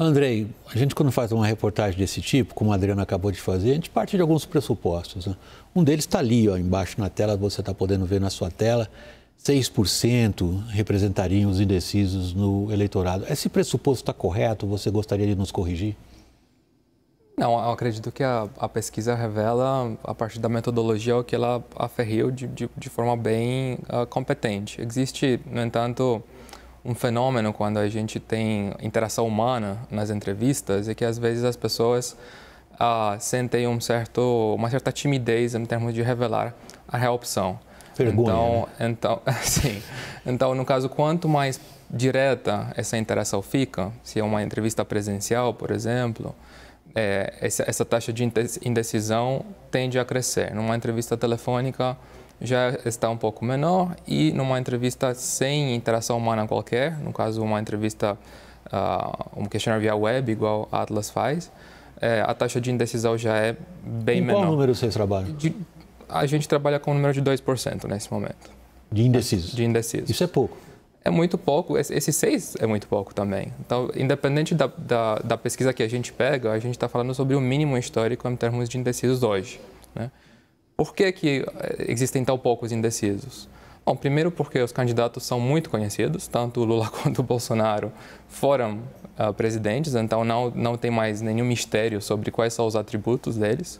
Andrei, a gente quando faz uma reportagem desse tipo, como a Adriana acabou de fazer, a gente parte de alguns pressupostos, né? Um deles está ali, ó, embaixo na tela, você está podendo ver na sua tela, 6% representariam os indecisos no eleitorado. Esse pressuposto está correto? Você gostaria de nos corrigir? Não, eu acredito que a pesquisa revela, a partir da metodologia, o que ela aferiu de forma bem competente. Existe, no entanto, um fenômeno quando a gente tem interação humana nas entrevistas, é que às vezes as pessoas sentem uma certa timidez em termos de revelar a real opção. Vergonha, Sim. Então, no caso, quanto mais direta essa interação fica, se é uma entrevista presencial, por exemplo, essa taxa de indecisão tende a crescer. Numa entrevista telefônica já está um pouco menor e numa entrevista sem interação humana qualquer, no caso uma entrevista, um questionário via web, igual a Atlas faz, a taxa de indecisão já é bem menor. Qual número vocês trabalham? A gente trabalha com um número de 2% nesse momento. De indecisos? De indecisos. Isso é pouco? É muito pouco, esse 6 é muito pouco também. Então, independente da pesquisa que a gente pega, a gente está falando sobre o mínimo histórico em termos de indecisos hoje, né? Por que existem tão poucos indecisos? Bom, primeiro porque os candidatos são muito conhecidos, tanto o Lula quanto o Bolsonaro foram presidentes, então não tem mais nenhum mistério sobre quais são os atributos deles.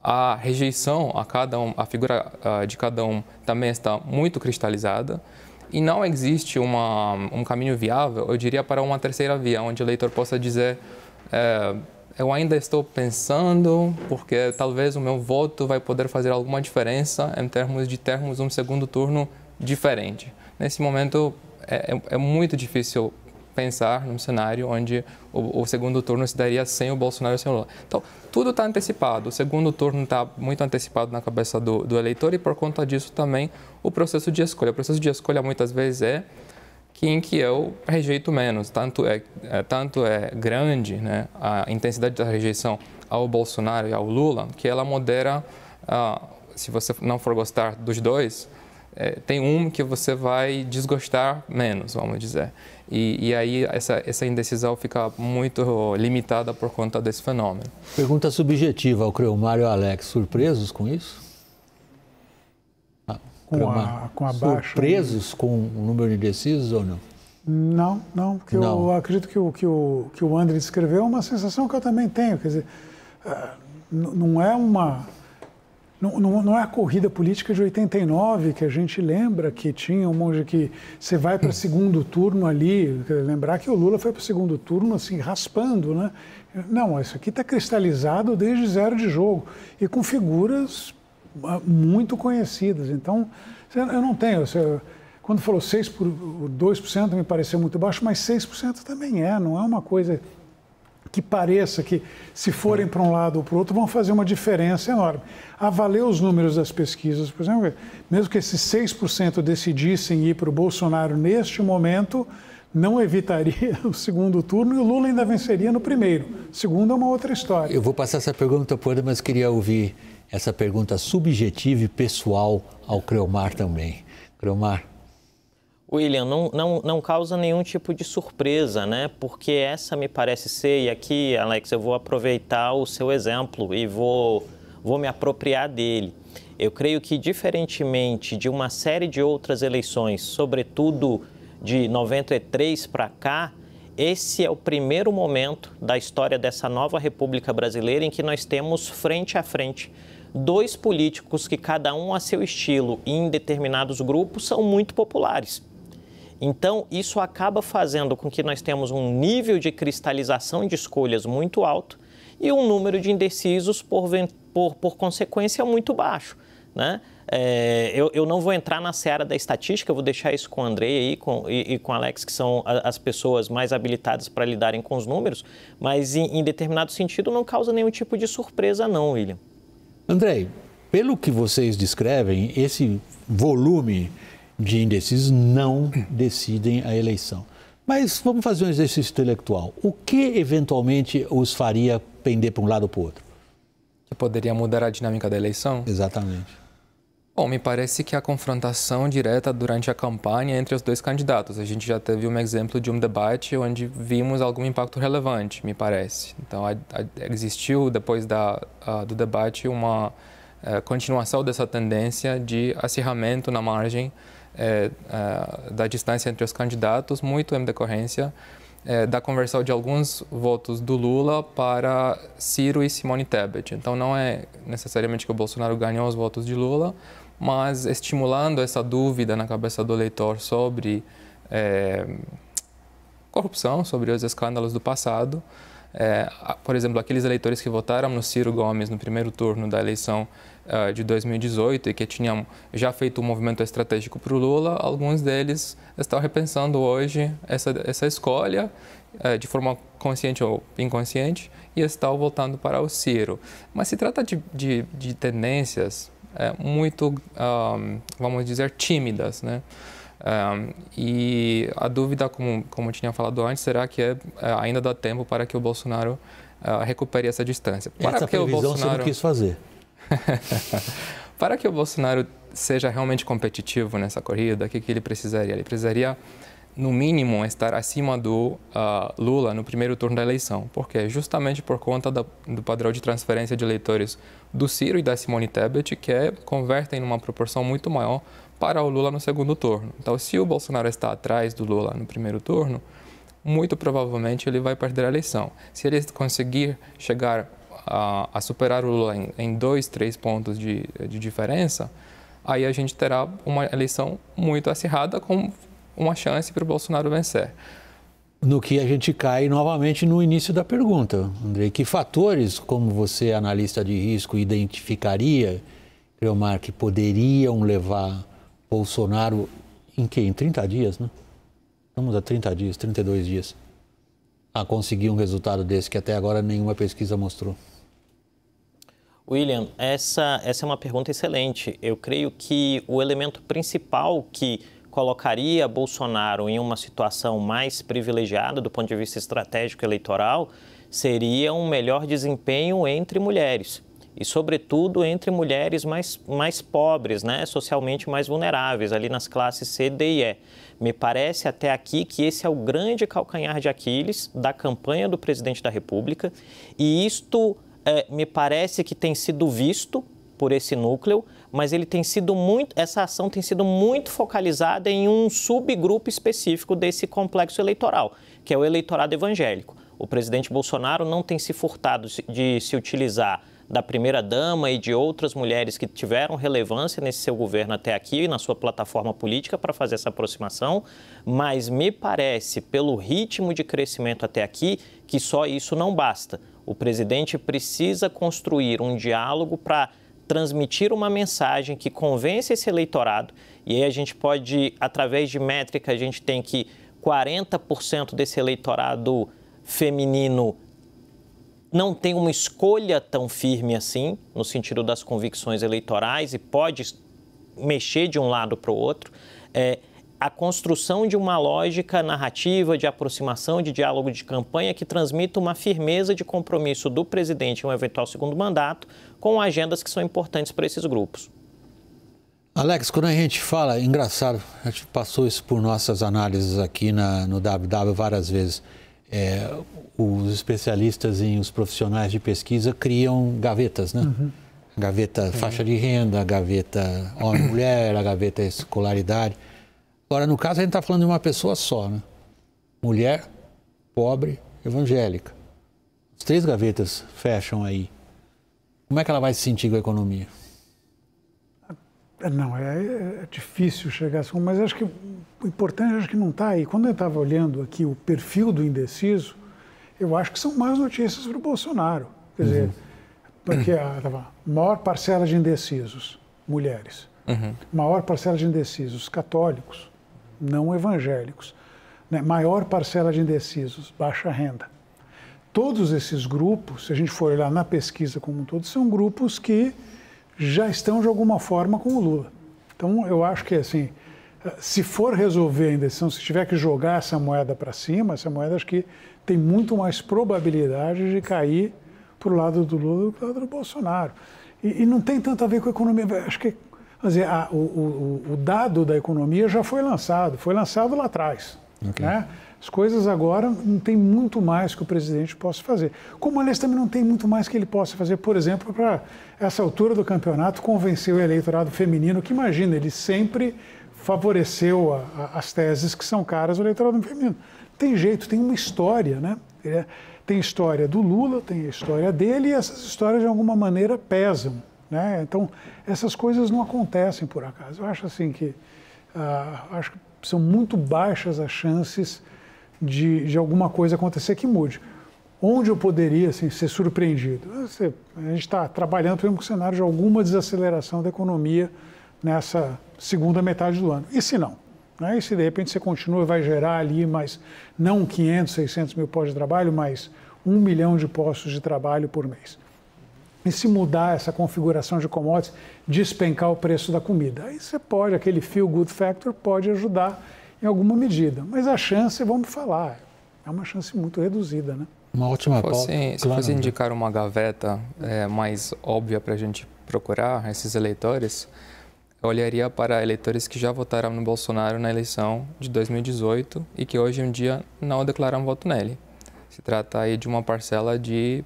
A rejeição a figura de cada um também está muito cristalizada. E não existe um caminho viável, eu diria, para uma terceira via, onde o eleitor possa dizer eu ainda estou pensando, porque talvez o meu voto vai poder fazer alguma diferença em termos de termos um segundo turno diferente. Nesse momento, é muito difícil pensar num cenário onde o segundo turno se daria sem o Bolsonaro e sem o Lula. Então, tudo está antecipado. O segundo turno está muito antecipado na cabeça do eleitor e, por conta disso, também o processo de escolha. O processo de escolha, muitas vezes, é quem que eu rejeito menos. Tanto é grande, né, a intensidade da rejeição ao Bolsonaro e ao Lula, que ela modera, se você não for gostar dos dois, tem um que você vai desgostar menos, vamos dizer. E aí essa indecisão fica muito limitada por conta desse fenômeno. Pergunta subjetiva ao Creomar e ao Alex. Surpresos com isso? Com a baixa... Surpresos com o número de indecisos ou não? Não, porque eu acredito que o André descreveu é uma sensação que eu também tenho. Quer dizer, não é a corrida política de 89 que a gente lembra que tinha um monte que você vai para segundo turno ali, lembrar que o Lula foi para o segundo turno assim, raspando, né? Não, isso aqui está cristalizado desde zero de jogo e com figuras muito conhecidas. Então, eu não tenho... Quando falou 2% me pareceu muito baixo, mas 6% também não é uma coisa que pareça que, se forem para um lado ou para o outro, vão fazer uma diferença enorme. Avaler os números das pesquisas, por exemplo, mesmo que esses 6% decidissem ir para o Bolsonaro neste momento, não evitaria o segundo turno e o Lula ainda venceria no primeiro. O segundo é uma outra história. Eu vou passar essa pergunta por ele, mas queria ouvir essa pergunta subjetiva e pessoal ao Creomar também. Creomar. William, não causa nenhum tipo de surpresa, né? Porque essa me parece ser, e aqui, Alex, eu vou aproveitar o seu exemplo e vou me apropriar dele. Eu creio que, diferentemente de uma série de outras eleições, sobretudo de 93 para cá, esse é o primeiro momento da história dessa nova República Brasileira em que nós temos frente a frente dois políticos que, cada um a seu estilo e em determinados grupos, são muito populares. Então, isso acaba fazendo com que nós tenhamos um nível de cristalização de escolhas muito alto e um número de indecisos, por consequência, muito baixo, né? Eu não vou entrar na seara da estatística, eu vou deixar isso com o Andrei e com o Alex, que são as pessoas mais habilitadas para lidarem com os números, mas, em determinado sentido, não causa nenhum tipo de surpresa, não, William. Andrei, pelo que vocês descrevem, esse volume de indecisos não decidem a eleição. Mas vamos fazer um exercício intelectual. O que eventualmente os faria pender para um lado ou para o outro? Que poderia mudar a dinâmica da eleição? Exatamente. Bom, me parece que a confrontação direta durante a campanha entre os dois candidatos. A gente já teve um exemplo de um debate onde vimos algum impacto relevante, me parece. Então, existiu, depois do debate, uma continuação dessa tendência de acirramento na margem da distância entre os candidatos, muito em decorrência da conversão de alguns votos do Lula para Ciro e Simone Tebet. Então, não é necessariamente que o Bolsonaro ganhou os votos de Lula, mas estimulando essa dúvida na cabeça do eleitor sobre corrupção, sobre os escândalos do passado. Por exemplo, aqueles eleitores que votaram no Ciro Gomes no primeiro turno da eleição de 2018 e que tinham já feito um movimento estratégico para o Lula, alguns deles estão repensando hoje essa escolha de forma consciente ou inconsciente e estão voltando para o Ciro. Mas se trata de tendências muito, vamos dizer, tímidas, né? E a dúvida, como tinha falado antes, será que ainda dá tempo para que o Bolsonaro recupere essa distância? Essa previsão você não quis fazer. Para que o Bolsonaro seja realmente competitivo nessa corrida, o que ele precisaria? Ele precisaria, no mínimo, estar acima do Lula no primeiro turno da eleição. Por quê? Justamente por conta do padrão de transferência de eleitores do Ciro e da Simone Tebet, que convertem numa proporção muito maior para o Lula no segundo turno. Então, se o Bolsonaro está atrás do Lula no primeiro turno, muito provavelmente ele vai perder a eleição. Se ele conseguir chegar a superar o Lula em 2, 3 pontos de diferença, aí a gente terá uma eleição muito acirrada com uma chance para o Bolsonaro vencer. No que a gente cai novamente no início da pergunta, Andrei. Que fatores, como você, analista de risco, identificaria, Creomar, que poderiam levar Bolsonaro em quê? Em 30 dias, né? Estamos a 30 dias, 32 dias, a conseguir um resultado desse que até agora nenhuma pesquisa mostrou? William, essa é uma pergunta excelente. Eu creio que o elemento principal que colocaria Bolsonaro em uma situação mais privilegiada do ponto de vista estratégico eleitoral seria um melhor desempenho entre mulheres. E, sobretudo, entre mulheres mais pobres, né? Socialmente mais vulneráveis, ali nas classes C, D e E. Me parece até aqui que esse é o grande calcanhar de Aquiles da campanha do presidente da República. E isto me parece que tem sido visto por esse núcleo, mas essa ação tem sido muito focalizada em um subgrupo específico desse complexo eleitoral, que é o eleitorado evangélico. O presidente Bolsonaro não tem se furtado de se utilizar da primeira-dama e de outras mulheres que tiveram relevância nesse seu governo até aqui, na sua plataforma política, para fazer essa aproximação, mas me parece, pelo ritmo de crescimento até aqui, que só isso não basta. O presidente precisa construir um diálogo para transmitir uma mensagem que convence esse eleitorado, e aí a gente pode, através de métrica, a gente tem que 40% desse eleitorado feminino não tem uma escolha tão firme assim, no sentido das convicções eleitorais, e pode mexer de um lado para o outro. A construção de uma lógica narrativa, de aproximação, de diálogo de campanha que transmita uma firmeza de compromisso do presidente em um eventual segundo mandato com agendas que são importantes para esses grupos. Alex, quando a gente fala, engraçado, a gente passou isso por nossas análises aqui no WW várias vezes. Os especialistas os profissionais de pesquisa criam gavetas, né? Uhum. Gaveta faixa de renda, a gaveta homem-mulher, a gaveta escolaridade. Agora, no caso, a gente está falando de uma pessoa só, né? Mulher, pobre, evangélica. As 3 gavetas fecham aí. Como é que ela vai se sentir com a economia? Não, é difícil chegar assim, mas acho que o importante acho que não está aí. Quando eu estava olhando aqui o perfil do indeciso, eu acho que são más notícias para o Bolsonaro. Quer dizer, porque a maior parcela de indecisos, mulheres. Maior parcela de indecisos, católicos, não evangélicos. Né? Maior parcela de indecisos, baixa renda. Todos esses grupos, se a gente for olhar na pesquisa como um todo, são grupos que já estão de alguma forma com o Lula. Então, eu acho que, assim, se for resolver a indecisão, se tiver que jogar essa moeda para cima, essa moeda acho que tem muito mais probabilidade de cair para o lado do Lula do que para o lado do Bolsonaro. E não tem tanto a ver com a economia. Acho que Quer dizer, o dado da economia já foi lançado lá atrás. Okay. Né? As coisas agora não tem muito mais que o presidente possa fazer. Como, aliás, também não tem muito mais que ele possa fazer, por exemplo, para essa altura do campeonato convencer o eleitorado feminino, que imagina, ele sempre favoreceu as teses que são caras ao eleitorado feminino. Tem jeito, tem uma história, né? Tem a história do Lula, tem a história dele, e essas histórias de alguma maneira pesam, né? Então, essas coisas não acontecem por acaso. Eu acho assim que acho que são muito baixas as chances de alguma coisa acontecer que mude. Onde eu poderia assim, ser surpreendido? A gente está trabalhando, por exemplo, com o cenário de alguma desaceleração da economia nessa segunda metade do ano. E se não? Né? E se de repente você continua e vai gerar ali mais, não 500, 600 mil postos de trabalho, mas 1 milhão de postos de trabalho por mês. E se mudar essa configuração de commodities, despencar o preço da comida. Aí você pode, aquele feel good factor pode ajudar em alguma medida. Mas a chance, vamos falar, é uma chance muito reduzida, né? Uma ótima pauta. Se fosse indicar uma gaveta mais óbvia para a gente procurar esses eleitores, eu olharia para eleitores que já votaram no Bolsonaro na eleição de 2018 e que hoje em dia não declaram voto nele. Se trata aí de uma parcela de,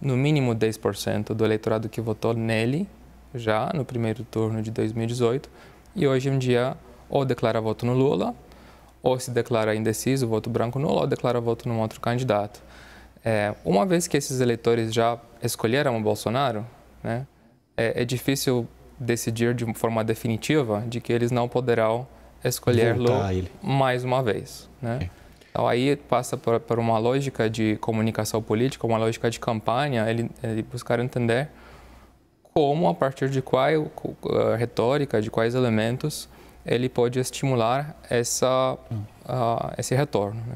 no mínimo, 10% do eleitorado que votou nele já no primeiro turno de 2018 e hoje em dia ou declara voto no Lula, ou se declara indeciso, voto branco nulo, ou declara voto num outro candidato. Uma vez que esses eleitores já escolheram o Bolsonaro, né, é difícil decidir de forma definitiva de que eles não poderão escolher Lula mais uma vez. Né? Então aí passa por uma lógica de comunicação política, uma lógica de campanha, ele buscar entender como, a partir de qual retórica, de quais elementos, ele pode estimular esse retorno. Né?